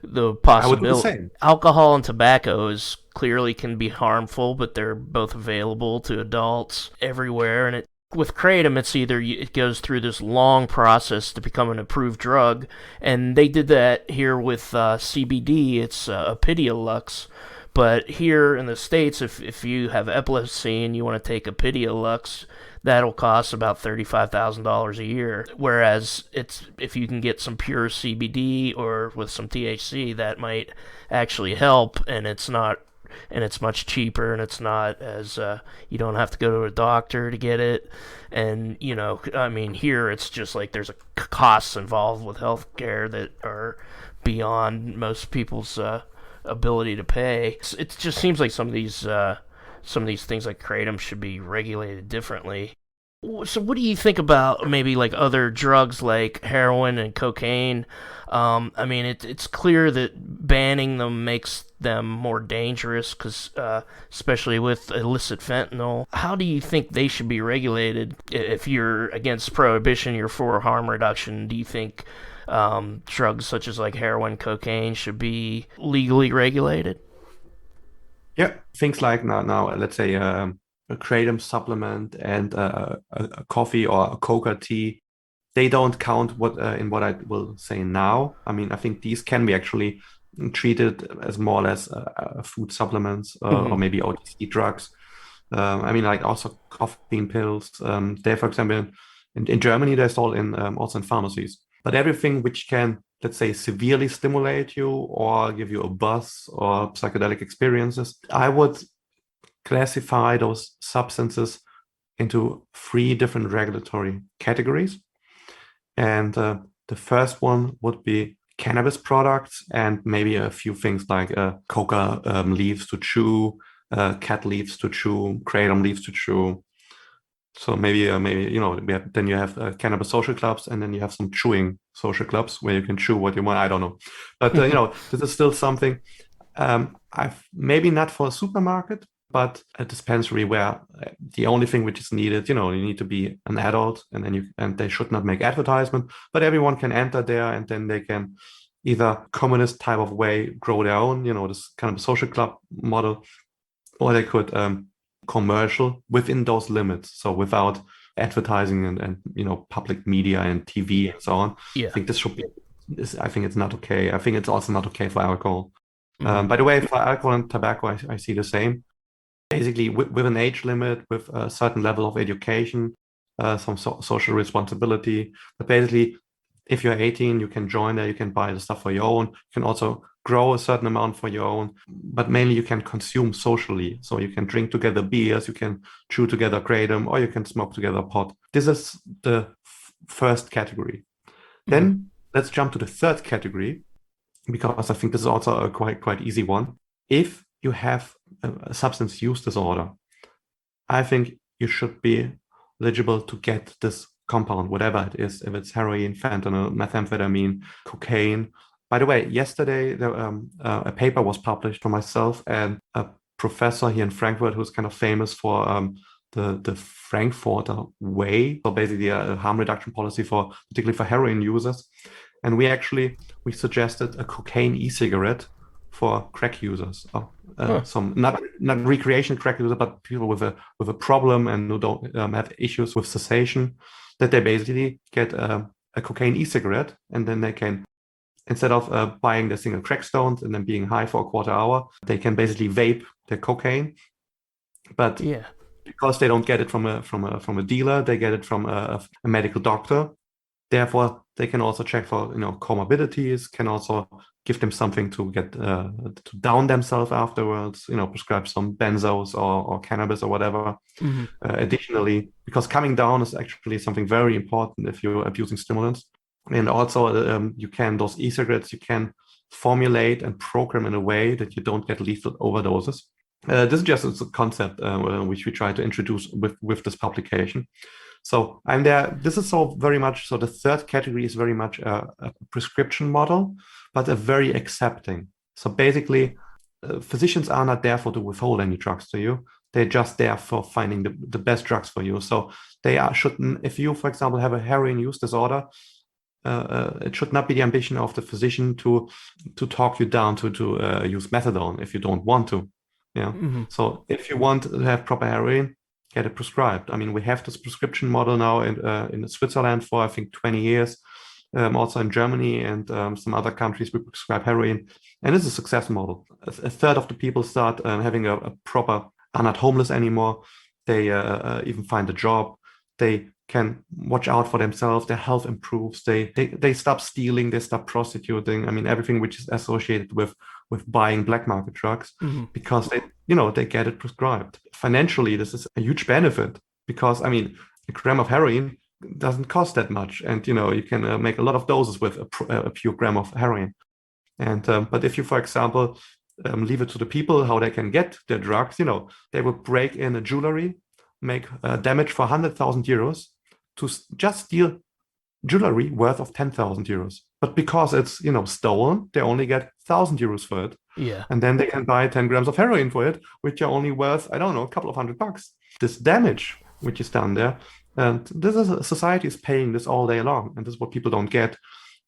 possibility. I would do the same. Alcohol and tobacco clearly can be harmful, but they're both available to adults everywhere. And with kratom, it's either it goes through this long process to become an approved drug, and they did that here with CBD. It's Epidiolex. But here in the States, if you have epilepsy and you want to take Epidiolex, that'll cost about $35,000 a year. Whereas if you can get some pure CBD or with some THC, that might actually help, and it's much cheaper, and it's not as you don't have to go to a doctor to get it. And here it's just like there's costs involved with healthcare that are beyond most people's ability to pay. It just seems like some of these things like kratom should be regulated differently. So what do you think about maybe like other drugs like heroin and cocaine? It's clear that banning them makes them more dangerous, because especially with illicit fentanyl. How do you think they should be regulated? If you're against prohibition, you're for harm reduction. Do you think drugs such as like heroin, cocaine should be legally regulated? Yeah, things like now let's say a kratom supplement and a coffee or a coca tea, they don't count in what I will say now. I mean, I think these can be actually treated as more or less food supplements or maybe OTC drugs. Like also caffeine pills. They, for example, in Germany, they're sold also in pharmacies. But everything which can, let's say, severely stimulate you or give you a buzz or psychedelic experiences, I would classify those substances into 3 different regulatory categories. And the first one would be cannabis products and maybe a few things like coca leaves to chew, cat leaves to chew, kratom leaves to chew. So maybe then you have cannabis social clubs, and then you have some chewing social clubs where you can chew what you want. I don't know, but this is still something. I've maybe not for a supermarket, but a dispensary where the only thing which is needed, you need to be an adult, and they should not make advertisement, but everyone can enter there, and then they can either communist type of way grow their own, this kind of a social club model, or they could commercial within those limits, so without advertising and public media and TV and so on. Yeah. I think I think it's not okay. I think it's also not okay for alcohol. By the way, for alcohol and tobacco, I see the same. Basically, with an age limit, with a certain level of education, some social responsibility. But basically, if you're 18, you can join there, you can buy the stuff for your own. You can also grow a certain amount for your own, but mainly you can consume socially. So you can drink together beers, you can chew together kratom, or you can smoke together pot. This is the first category. Then let's jump to the third category, because I think this is also a quite easy one. If you have a substance use disorder, I think you should be eligible to get this compound, whatever it is, if it's heroin, fentanyl, methamphetamine, cocaine. By the way, yesterday a paper was published from myself and a professor here in Frankfurt who's kind of famous for the Frankfurter way, so basically a harm reduction policy particularly for heroin users. And we suggested a cocaine e-cigarette for crack users, some not recreational crack users, but people with a problem and who don't have issues with cessation, that they basically get a cocaine e-cigarette, and then they can, instead of buying the single crack stones and then being high for a quarter hour, they can basically vape their cocaine. But because they don't get it from a dealer, they get it from a medical doctor. Therefore, they can also check for comorbidities, can also give them something to get to down themselves afterwards, prescribe some benzos or cannabis or whatever. Additionally, because coming down is actually something very important if you're abusing stimulants. And also those e-cigarettes, you can formulate and program in a way that you don't get lethal overdoses. This is just a concept which we try to introduce with this publication. So I'm there. This is so very much, so the third category is very much a prescription model, but a very accepting. So basically, physicians are not there to withhold any drugs to you. They're just there for finding the best drugs for you. So shouldn't, if you, for example, have a heroin use disorder, it should not be the ambition of the physician to talk you down to use methadone if you don't want to. So if you want to have proper heroin, get it prescribed. I mean, we have this prescription model now in Switzerland for, I think, 20 years. Also in Germany and some other countries, we prescribe heroin. And it's a success model. A third of the people start having a proper, are not homeless anymore. They even find a job. They can watch out for themselves. Their health improves. They stop stealing. They stop prostituting. I mean, everything which is associated with buying black market drugs, because they get it prescribed. Financially, this is a huge benefit because, I mean, a gram of heroin doesn't cost that much, and you can make a lot of doses with a pure gram of heroin. And but if you, for example, leave it to the people how they can get their drugs, they will break in a jewelry, make damage for 100,000 euros to just steal jewelry worth of 10,000 euros. But because it's stolen, they only get 1,000 euros for it. Yeah. And then they can buy 10 grams of heroin for it, which are only worth, I don't know, a couple of $100. This damage which is done there, and this is society is paying this all day long, and this is what people don't get.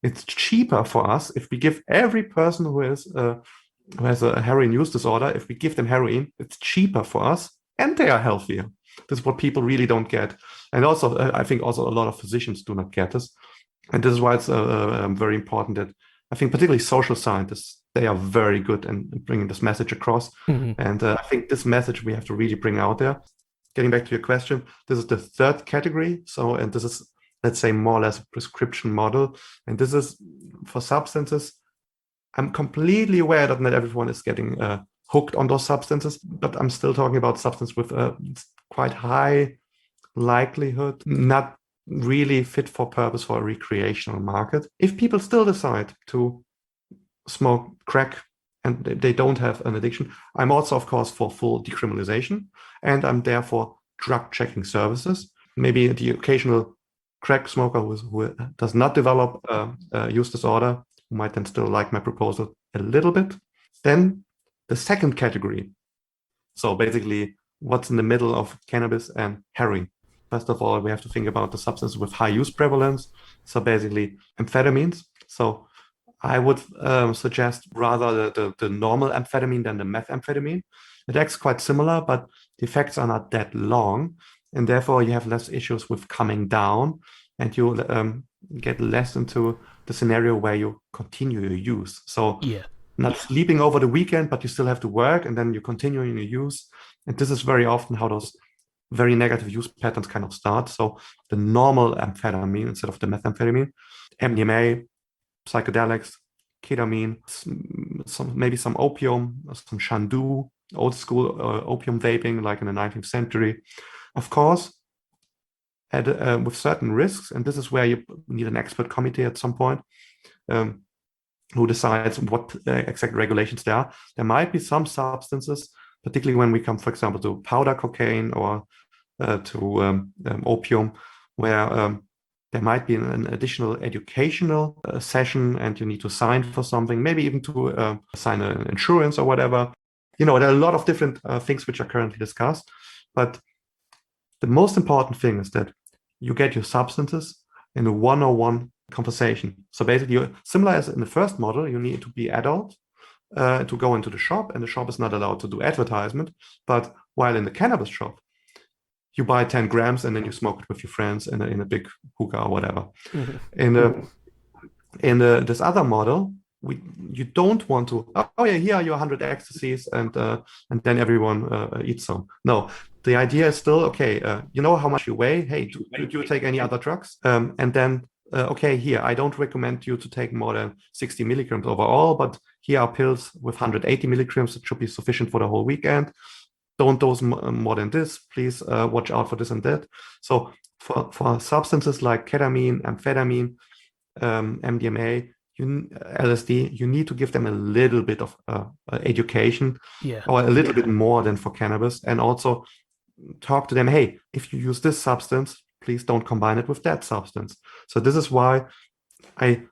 It's cheaper for us if we give every person who has a heroin use disorder, if we give them heroin, it's cheaper for us, and they are healthier. This is what people really don't get. And also, I think also a lot of physicians do not get this. And this is why it's very important that I think particularly social scientists, they are very good in bringing this message across. And I think this message we have to really bring out there. Getting back to your question, this is the third category. So, and this is, let's say, more or less a prescription model. And this is for substances. I'm completely aware that not everyone is getting hooked on those substances, but I'm still talking about substance with quite high likelihood not really fit for purpose for a recreational market. If people still decide to smoke crack and they don't have an addiction, I'm also, of course, for full decriminalization, and I'm there for drug checking services. Maybe the occasional crack smoker who does not develop a use disorder, who might then still like my proposal a little bit. Then the second category. So basically, what's in the middle of cannabis and heroin? First of all, we have to think about the substances with high use prevalence. So basically, amphetamines. So I would suggest rather the normal amphetamine than the methamphetamine. It acts quite similar, but the effects are not that long. And therefore, you have less issues with coming down, and you get less into the scenario where you continue your use. So not sleeping over the weekend, but you still have to work, and then you continue your use. And this is very often how those very negative use patterns kind of start. So the normal amphetamine instead of the methamphetamine, MDMA, psychedelics, ketamine, maybe some opium, some shandu, old school opium vaping like in the 19th century. Of course, with certain risks, and this is where you need an expert committee at some point who decides what exact regulations there are. There might be some substances, particularly when we come, for example, to powder cocaine or to opium, where there might be an additional educational session and you need to sign for something, maybe even to sign an insurance or whatever. There are a lot of different things which are currently discussed, but the most important thing is that you get your substances in a one-on-one conversation. So basically, similar as in the first model, you need to be adult to go into the shop, and the shop is not allowed to do advertisement. But while in the cannabis shop, you buy 10 grams and then you smoke it with your friends in a big hookah or whatever. Mm-hmm. In this other model, you don't want to, here are your 100 ecstasies and then everyone eats some. No, the idea is still, okay, you know how much you weigh? Hey, do you take any other drugs? And then, okay, here, I don't recommend you to take more than 60 milligrams overall, but here are pills with 180 milligrams that should be sufficient for the whole weekend. Don't dose more than this. Please watch out for this and that. So for substances like ketamine, amphetamine, MDMA, LSD, you need to give them a little bit of education, or a little bit more than for cannabis, and also talk to them, hey, if you use this substance, please don't combine it with that substance. So this is why I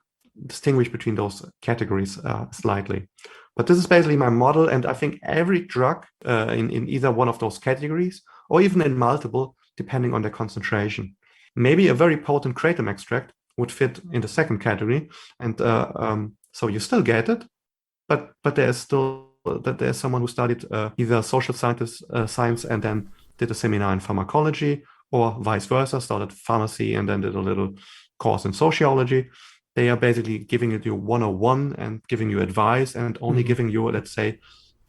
distinguish between those categories slightly. But this is basically my model, and I think every drug in either one of those categories, or even in multiple, depending on their concentration. Maybe a very potent kratom extract would fit in the second category, and so you still get it, but there's someone who studied either social science and then did a seminar in pharmacology, or vice versa, started pharmacy and then did a little course in sociology. They are basically giving it you 101 and giving you advice, and only giving you, let's say,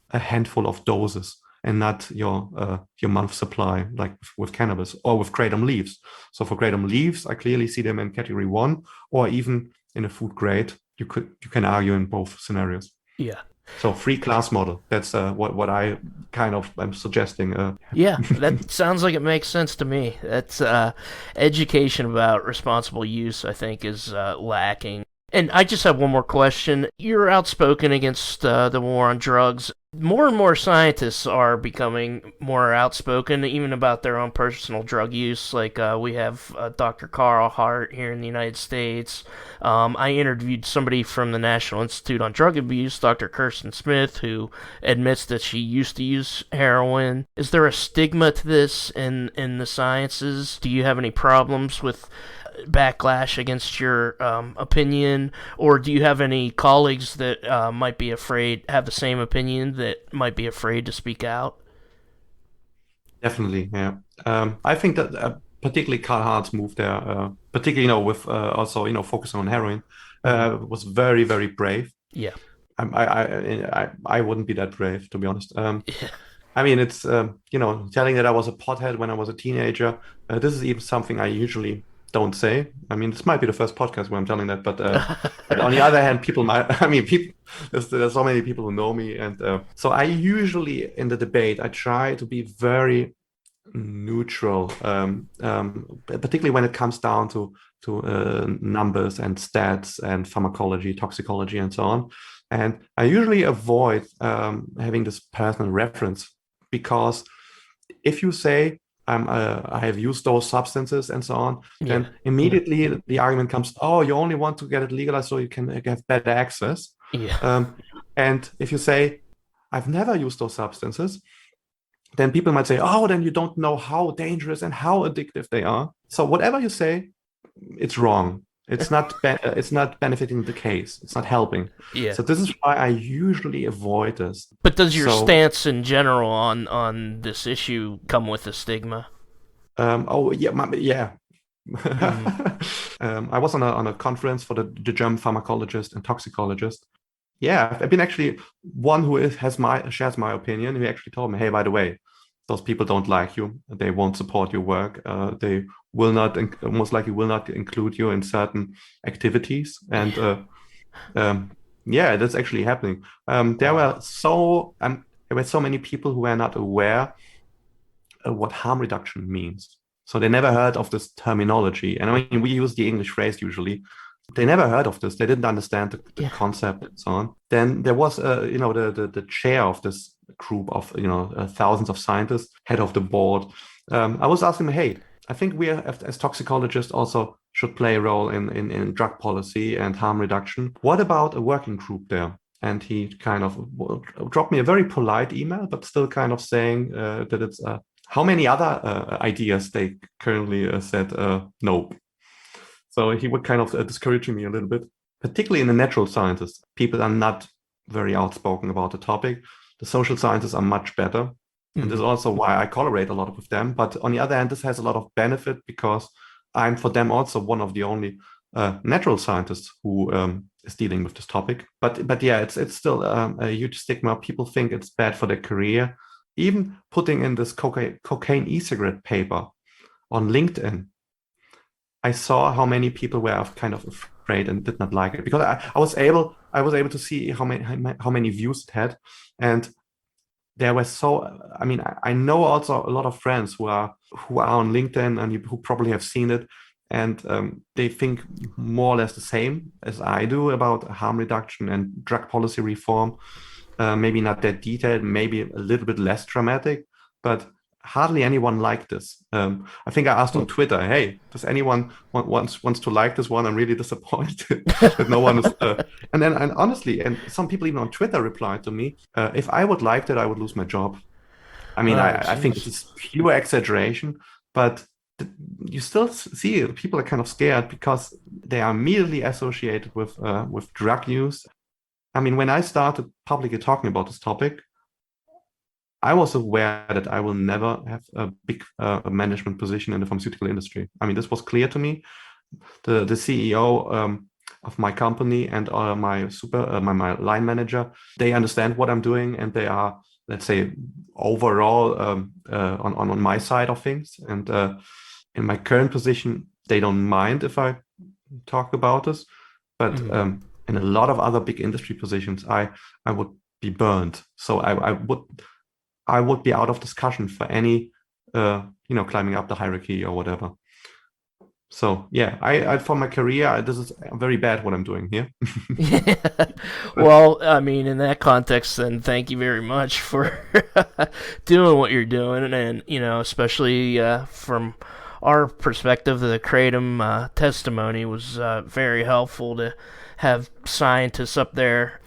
a handful of doses, and not your month supply, like with cannabis or with kratom leaves. So for kratom leaves, I clearly see them in category 1, or even in a food grade. You can argue in both scenarios. Yeah. So free class model. That's what I kind of am suggesting. Yeah, that sounds like it makes sense to me. That's education about responsible use, I think, is lacking. And I just have one more question. You're outspoken against the war on drugs. More and more scientists are becoming more outspoken, even about their own personal drug use. Like we have Dr. Carl Hart here in the United States. I interviewed somebody from the National Institute on Drug Abuse, Dr. Kirsten Smith, who admits that she used to use heroin. Is there a stigma to this in the sciences? Do you have any problems with backlash against your opinion, or do you have any colleagues that might be afraid, have the same opinion, that might be afraid to speak out? Definitely, yeah. I think that particularly Carl Hart's move there, particularly with also focusing on heroin, was very, very brave. Yeah, I wouldn't be that brave, to be honest. Yeah. I mean, it's telling that I was a pothead when I was a teenager. This is even something I usually don't say. I mean, this might be the first podcast where I'm telling that, but on the other hand, people might. I mean, there's so many people who know me, and so I usually in the debate I try to be very neutral, particularly when it comes down to numbers and stats and pharmacology, toxicology, and so on. And I usually avoid having this personal reference, because if you say I have used those substances and so on, then immediately the argument comes, oh, you only want to get it legalized so you can have better access. And if you say, I've never used those substances, then people might say, oh, then you don't know how dangerous and how addictive they are. So whatever you say, it's wrong. It's not it's not benefiting the case. It's not helping. So this is why I usually avoid this. But does your stance in general on this issue come with a stigma? Yeah. I was on a conference for the German pharmacologist and toxicologist. Yeah, I've been actually one who shares my opinion. He actually told me, hey, by the way, those people don't like you. They won't support your work. They will not, most likely will not include you in certain activities. And yeah, that's actually happening. There were so many people who were not aware what harm reduction means. So they never heard of this terminology. And I mean, we use the English phrase usually. They never heard of this. They didn't understand the concept and so on. Then there was, the chair of this group of, thousands of scientists, head of the board. I was asking him, hey, I think we as toxicologists also should play a role in drug policy and harm reduction. What about a working group there? And he kind of dropped me a very polite email, but still kind of saying that it's how many other ideas they currently said no. So he would kind of discouraging me a little bit, particularly in the natural sciences. People are not very outspoken about the topic. The social sciences are much better. And this is also why I collaborate a lot with them. But on the other hand, this has a lot of benefit because I'm for them also one of the only natural scientists who is dealing with this topic. But yeah, it's still a huge stigma. People think it's bad for their career. Even putting in this cocaine e-cigarette paper on LinkedIn, I saw how many people were kind of afraid and did not like it, because I was able to see how many views it had, and there were I know also a lot of friends who are on LinkedIn and who probably have seen it, and they think more or less the same as I do about harm reduction and drug policy reform. Maybe not that detailed, maybe a little bit less dramatic, but hardly anyone liked this. I think I asked on Twitter, hey, does anyone wants to like this one? I'm really disappointed that no one is. And honestly, and some people even on Twitter replied to me, if I would like that, I would lose my job. I mean, I think this is pure exaggeration, but you still see people are kind of scared because they are immediately associated with drug use. I mean, when I started publicly talking about this topic, I was aware that I will never have a big management position in the pharmaceutical industry. I mean, this was clear to me. The CEO of my company and my line manager, they understand what I'm doing, and they are, let's say, overall on my side of things. And in my current position, they don't mind if I talk about this, but in a lot of other big industry positions, I would be burned. So I would be out of discussion for any, climbing up the hierarchy or whatever. So yeah, I for my career, this is very bad what I'm doing here. Well, I mean, in that context, then thank you very much for doing what you're doing, and especially from our perspective, the Kratom testimony was very helpful to have scientists up there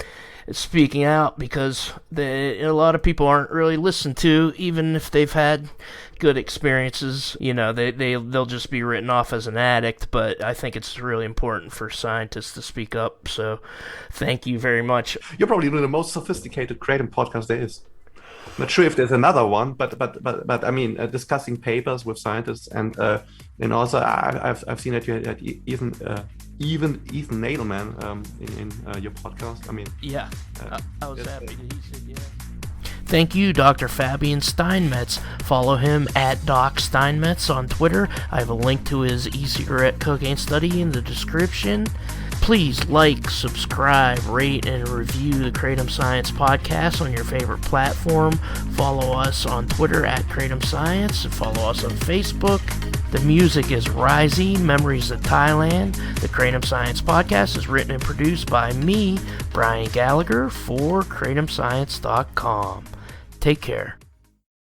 speaking out, because a lot of people aren't really listened to, even if they've had good experiences. They'll just be written off as an addict, but I think it's really important for scientists to speak up. So thank you very much. You're probably one of the most sophisticated Kratom podcast there is. Not sure if there's another one, but I mean, discussing papers with scientists, and also I've seen that you had even Ethan Nadelman in your podcast. I mean, yeah, I was happy that he said yeah. Thank you, Dr. Fabian Steinmetz. Follow him at Doc Steinmetz on Twitter. I have a link to his e-cigarette cocaine study in the description. Please like, subscribe, rate, and review the Kratom Science podcast on your favorite platform. Follow us on Twitter at Kratom Science, and follow us on Facebook. The music is Rising, Memories of Thailand. The Kratom Science podcast is written and produced by me, Brian Gallagher, for KratomScience.com. Take care.